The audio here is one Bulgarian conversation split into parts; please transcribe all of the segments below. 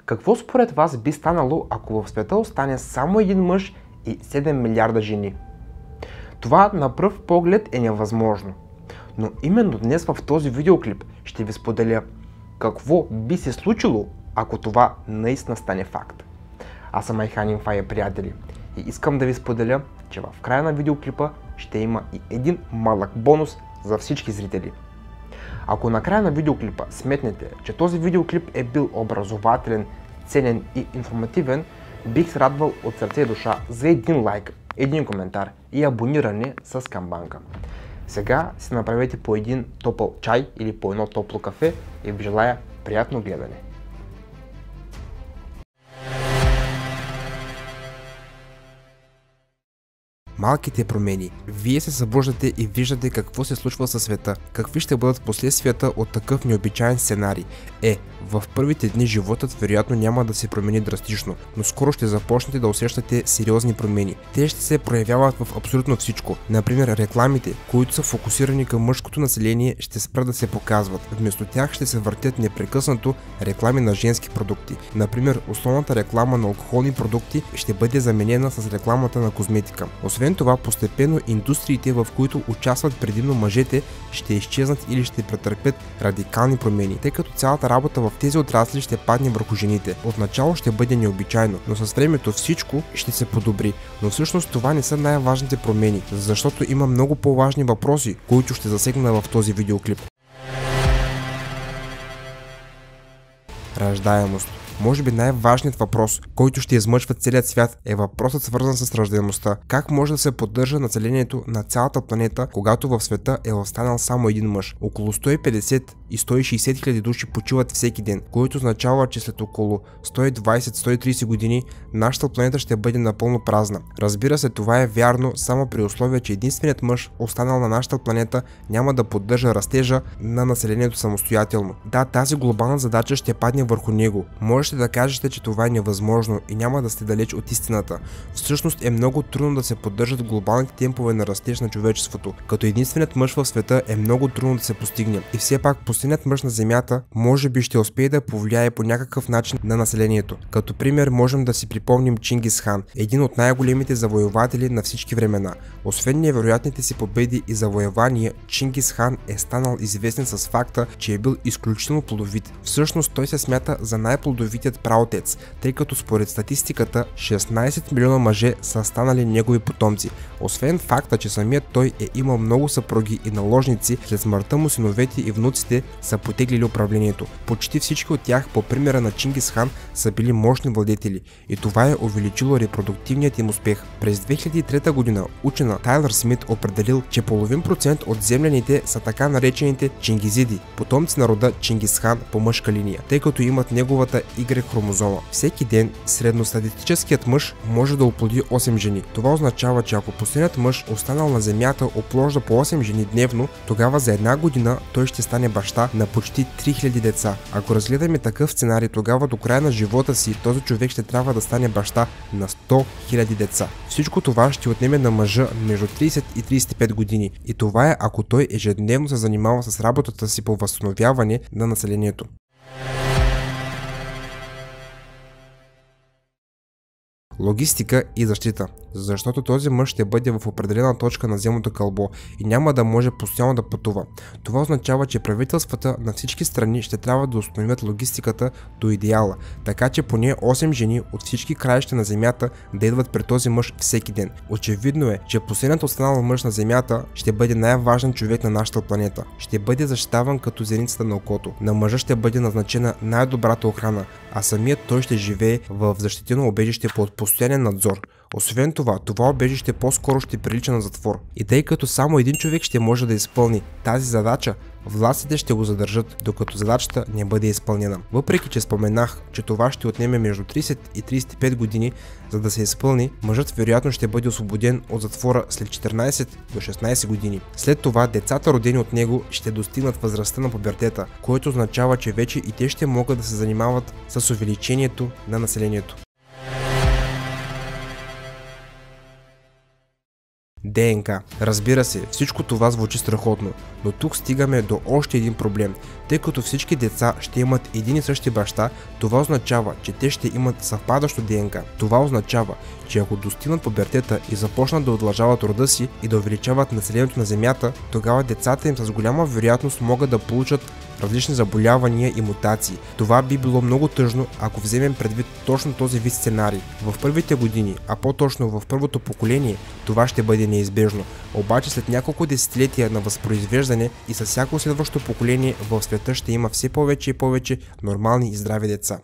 Какво според вас би станало, ако в света остане само един мъж и 7 милиарда жени? Това на пръв поглед е невъзможно. Но именно днес в този видеоклип ще ви споделя какво би се случило, ако това наистина стане факт. Аз съм Айхан Инфая, приятели, и искам да ви споделя, че в края на видеоклипа ще има и един малък бонус за всички зрители. Ако на края на видеоклипа сметнете, че този видеоклип е бил образователен, ценен и информативен, бих се радвал от сърце и душа за един лайк, един коментар и абониране с камбанка. Сега си направете по един топъл чай или по едно топло кафе и ви желая приятно гледане. Малките промени. Вие се събуждате и виждате какво се случва със света. Какви ще бъдат последствията от такъв необичайен сценарий? В първите дни животът вероятно няма да се промени драстично, но скоро ще започнете да усещате сериозни промени. Те ще се проявяват в абсолютно всичко. Например, рекламите, които са фокусирани към мъжкото население, ще спрат да се показват. Вместо тях ще се въртят непрекъснато реклами на женски продукти. Например, основната реклама на алкохолни продукти ще бъде заменена с рекламата на козметика. Освен това, постепенно индустриите, в които участват предимно мъжете, ще изчезнат или ще претърпят радикални промени, тъй като цялата работа в тези отрасли ще падне върху жените. Отначало ще бъде необичайно, но с времето всичко ще се подобри. Но всъщност това не са най-важните промени, защото има много по-важни въпроси, които ще засегна в този видеоклип. Раждаемост. Може би най-важният въпрос, който ще измъчва целият свят, е въпросът свързан с раждаемостта. Как може да се поддържа населението на цялата планета, когато в света е останал само един мъж? Около 150 и 160 хиляди души почиват всеки ден, което означава, че след около 120-130 години нашата планета ще бъде напълно празна. Разбира се, това е вярно само при условие, че единственият мъж, останал на нашата планета, няма да поддържа растежа на населението самостоятелно. Да, тази глобална задача ще падне върху него. Можете да кажете, че това е невъзможно и няма да сте далеч от истината. Всъщност е много трудно да се поддържат глобалните темпове на растеж на човечеството. Като единственият мъж в света е много трудно да се постигне. И все пак последният мъж на Земята може би ще успее да повлияе по някакъв начин на населението. Като пример можем да си припомним Чингис Хан, един от най-големите завоеватели на всички времена. Освен невероятните си победи и завоевания, Чингис Хан е станал известен с факта, че е бил изключително плодовит. Всъщност той се смята за най-плодовитият праотец, тъй като според статистиката 16 милиона мъже са станали негови потомци. Освен факта, че самият той е имал много съпруги и наложници, след смъртта му синовете и внуците са потеглили управлението. Почти всички от тях, по примера на Чингис Хан, са били мощни владетели и това е увеличило репродуктивният им успех. През 2003 година учена Тайлър Смит определил, че половин процент от земляните са така наречените чингизиди, потомци на рода Чингис Хан по мъжка линия, тъй като имат неговата Y хромозома. Всеки ден средностатистическият мъж може да оплоди 8 жени. Това означава, че ако последният мъж, останал на Земята, опложда по 8 жени дневно, тогава за една година той ще стане баща на почти 3000 деца. Ако разгледаме такъв сценарий, тогава до края на живота си този човек ще трябва да стане баща на 100 000 деца. Всичко това ще отнеме на мъжа между 30 и 35 години. И това е ако той ежедневно се занимава с работата си по възстановяване на населението. Логистика и защита, защото този мъж ще бъде в определена точка на земното кълбо и няма да може постоянно да пътува. Това означава, че правителствата на всички страни ще трябва да установят логистиката до идеала, така че поне 8 жени от всички краища на Земята да идват при този мъж всеки ден. Очевидно е, че последният останал мъж на Земята ще бъде най-важен човек на нашата планета. Ще бъде защитаван като зеницата на окото. На мъжа ще бъде назначена най-добрата охрана, а самият той ще живее в защитено убежище под постоянен надзор. Освен това, това убежище по-скоро ще прилича на затвор. И тъй като само един човек ще може да изпълни тази задача, властите ще го задържат, докато задачата не бъде изпълнена. Въпреки че споменах, че това ще отнеме между 30 и 35 години, за да се изпълни, мъжът вероятно ще бъде освободен от затвора след 14 до 16 години. След това децата, родени от него, ще достигнат възрастта на пубертета, което означава, че вече и те ще могат да се занимават с увеличението на населението. ДНК. Разбира се, всичко това звучи страхотно, но тук стигаме до още един проблем. Тъй като всички деца ще имат един и същи баща, това означава, че те ще имат съвпадащо ДНК. Това означава, че ако достигнат пубертета и започнат да удължават рода си и да увеличават населението на Земята, тогава децата им с голяма вероятност могат да получат различни заболявания и мутации. Това би било много тъжно, ако вземем предвид точно този вид сценарий. В първите години, а по-точно в първото поколение, това ще бъде неизбежно. Обаче след няколко десетилетия на възпроизвеждане и с всяко следващо поколение в света ще има все повече и повече нормални и здрави деца.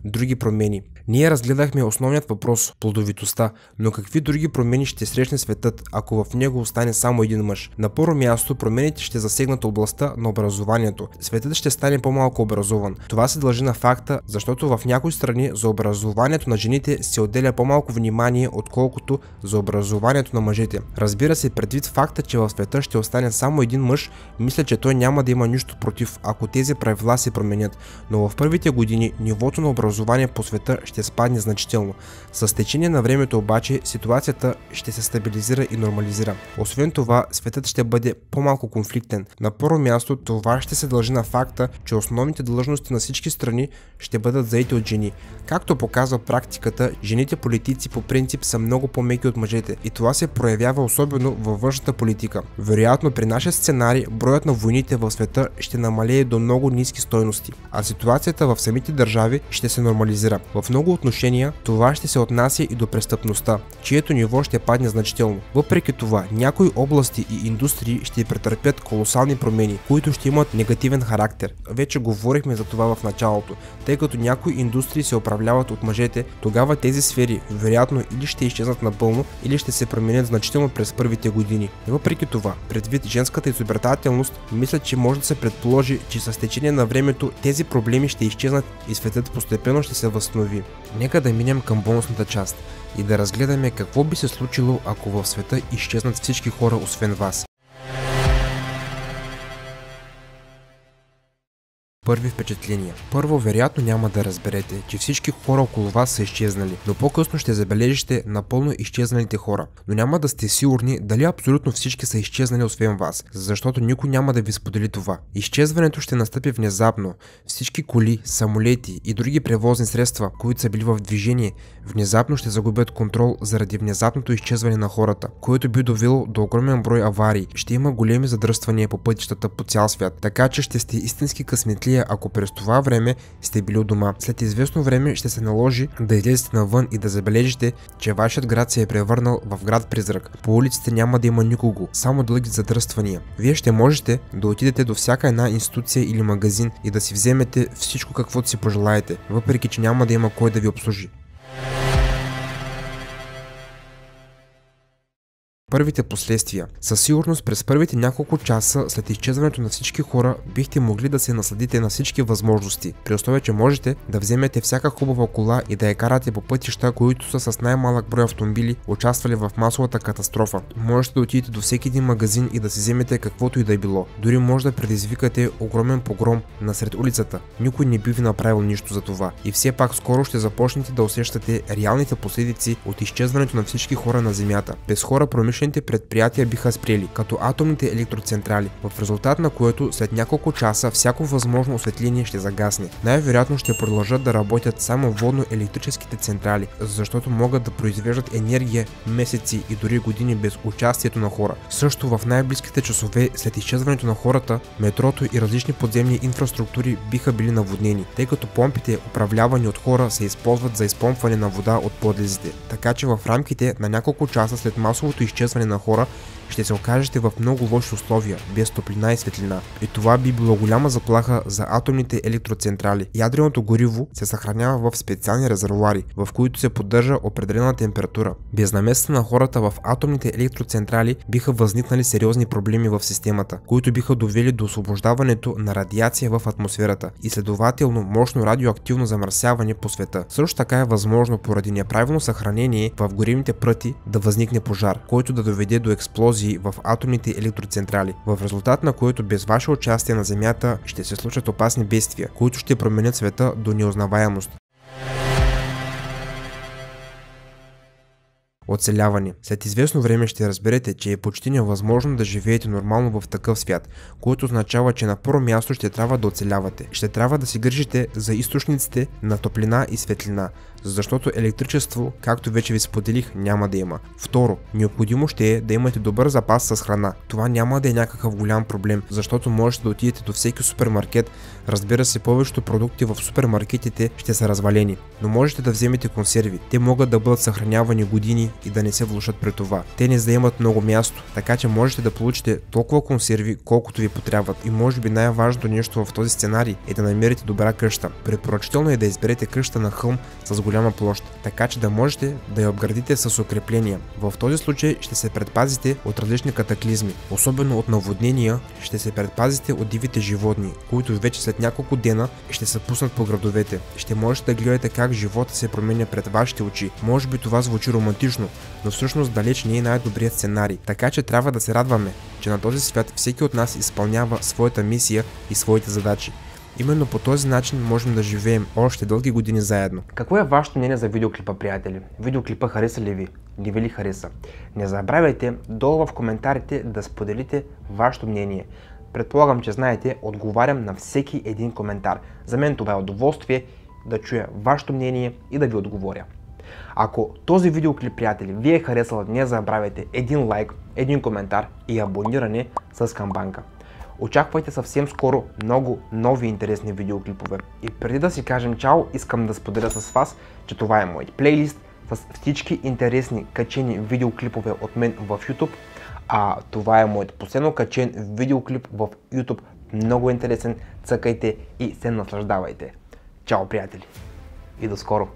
Други промени. Ние разгледахме основният въпрос – плодовитостта, но какви други промени ще срещне светът, ако в него остане само един мъж? На първо място, промените ще засегнат областта на образованието. Светът ще стане по-малко образован. Това се дължи на факта, защото в някои страни за образованието на жените се отделя по-малко внимание, отколкото за образованието на мъжете. Разбира се, предвид факта, че в света ще остане само един мъж, мисля, че той няма да има нищо против, ако тези правила се променят. Но в първите години нивото на образование по света ще спадне значително. С течение на времето обаче ситуацията ще се стабилизира и нормализира. Освен това, светът ще бъде по-малко конфликтен. На първо място това ще се дължи на факта, че основните длъжности на всички страни ще бъдат заети от жени. Както показва практиката, жените политици по принцип са много по-меки от мъжете и това се проявява особено във външната политика. Вероятно при нашия сценарий броят на войните в света ще намалее до много ниски стойности, а ситуацията в самите държави ще се нормализира. В много отношения това ще се отнася и до престъпността, чието ниво ще падне значително. Въпреки това, някои области и индустрии ще претърпят колосални промени, които ще имат негативен характер. Вече говорихме за това в началото. Тъй като някои индустрии се управляват от мъжете, тогава тези сфери вероятно или ще изчезнат напълно, или ще се променят значително през първите години. И въпреки това, предвид женската изобретателност, мисля, че може да се предположи, че с течение на времето тези проблеми ще изчезнат и светът постепенно ще се възстанови. Нека да минем към бонусната част и да разгледаме какво би се случило, ако в света изчезнат всички хора освен вас. Първи впечатления. Първо, вероятно няма да разберете, че всички хора около вас са изчезнали, но по-късно ще забележите напълно изчезналите хора. Но няма да сте сигурни дали абсолютно всички са изчезнали освен вас, защото никой няма да ви сподели това. Изчезването ще настъпи внезапно. Всички коли, самолети и други превозни средства, които са били в движение, внезапно ще загубят контрол заради внезапното изчезване на хората, което би довело до огромен брой аварии. Ще има големи задръствания по пътищата по цял свят, така че ще сте истински късметли, ако през това време сте били у дома. След известно време ще се наложи да излезете навън и да забележите, че вашият град се е превърнал в град-призрак. По улиците няма да има никого, само дълги задръствания. Вие ще можете да отидете до всяка една институция или магазин и да си вземете всичко каквото си пожелаете, въпреки че няма да има кой да ви обслужи. Първите последствия. Със сигурност през първите няколко часа след изчезването на всички хора бихте могли да се насладите на всички възможности, при условие, че можете да вземете всяка хубава кола и да я карате по пътища, които са с най-малък брой автомобили, участвали в масовата катастрофа. Можете да отидете до всеки един магазин и да си вземете каквото и да е било. Дори може да предизвикате огромен погром насред улицата. Никой не би ви направил нищо за това. И все пак скоро ще започнете да усещате реалните последици от изчезването на всички хора на Земята. Без хора промишлените предприятия биха спрели, като атомните електроцентрали, в резултат на което след няколко часа всяко възможно осветление ще загасне. Най-вероятно ще продължат да работят само водно-електрическите централи, защото могат да произвеждат енергия месеци и дори години без участието на хора. Също в най-близките часове след изчезването на хората, метрото и различни подземни инфраструктури биха били наводнени, тъй като помпите, управлявани от хора, се използват за изпомпване на вода от подлезите. Така че в рамките на няколко часа след масовото изчезване на хора ще се окажете в много лоши условия, без топлина и светлина. И това би било голяма заплаха за атомните електроцентрали. Ядреното гориво се съхранява в специални резервоари, в които се поддържа определена температура. Без намесата на хората в атомните електроцентрали биха възникнали сериозни проблеми в системата, които биха довели до освобождаването на радиация в атмосферата и следователно мощно радиоактивно замърсяване по света. Също така е възможно поради неправилно съхранение в горивните пръти да възникне пожар, който да доведе до експлозия в атомните електроцентрали, в резултат на което без ваше участие на Земята ще се случат опасни бедствия, които ще променят света до неузнаваемост. оцеляване. След известно време ще разберете, че е почти невъзможно да живеете нормално в такъв свят, което означава, че на първо място ще трябва да оцелявате. Ще трябва да се грижите за източниците на топлина и светлина, защото електричество, както вече ви споделих, няма да има. Второ, необходимо ще е да имате добър запас с храна. Това няма да е някакъв голям проблем, защото можете да отидете до всеки супермаркет. Разбира се, повечето продукти в супермаркетите ще са развалени, но можете да вземете консерви. Те могат да бъдат съхранявани години и да не се влошат при това. Те не заемат много място, така че можете да получите толкова консерви, колкото ви потребват. И може би най-важното нещо в този сценарий е да намерите добра къща. Препоръчително е да изберете къща на хълм с голяма площ, така че да можете да я обградите с укрепления. В този случай ще се предпазите от различни катаклизми, особено от наводнения, ще се предпазите от дивите животни, които вече след няколко дена ще се пуснат по градовете. Ще можете да гледате как живота се променя пред вашите очи. Може би това звучи романтично, но всъщност далеч не е най-добрият сценарий, така че трябва да се радваме, че на този свят всеки от нас изпълнява своята мисия и своите задачи. Именно по този начин можем да живеем още дълги години заедно. Какво е вашето мнение за видеоклипа, приятели? Видеоклипа хареса ли ви? Не ви ли хареса? Не забравяйте долу в коментарите да споделите вашето мнение. Предполагам, че знаете, отговарям на всеки един коментар. За мен това е удоволствие да чуя вашето мнение и да ви отговоря. Ако този видеоклип, приятели, ви е харесал, не забравяйте един лайк, един коментар и абониране с камбанка. Очаквайте съвсем скоро много нови интересни видеоклипове. И преди да си кажем чао, искам да споделя с вас, че това е моят плейлист с всички интересни качени видеоклипове от мен в YouTube. А това е моят последно качен видеоклип в YouTube. Много интересен, цъкайте и се наслаждавайте. Чао, приятели! И до скоро!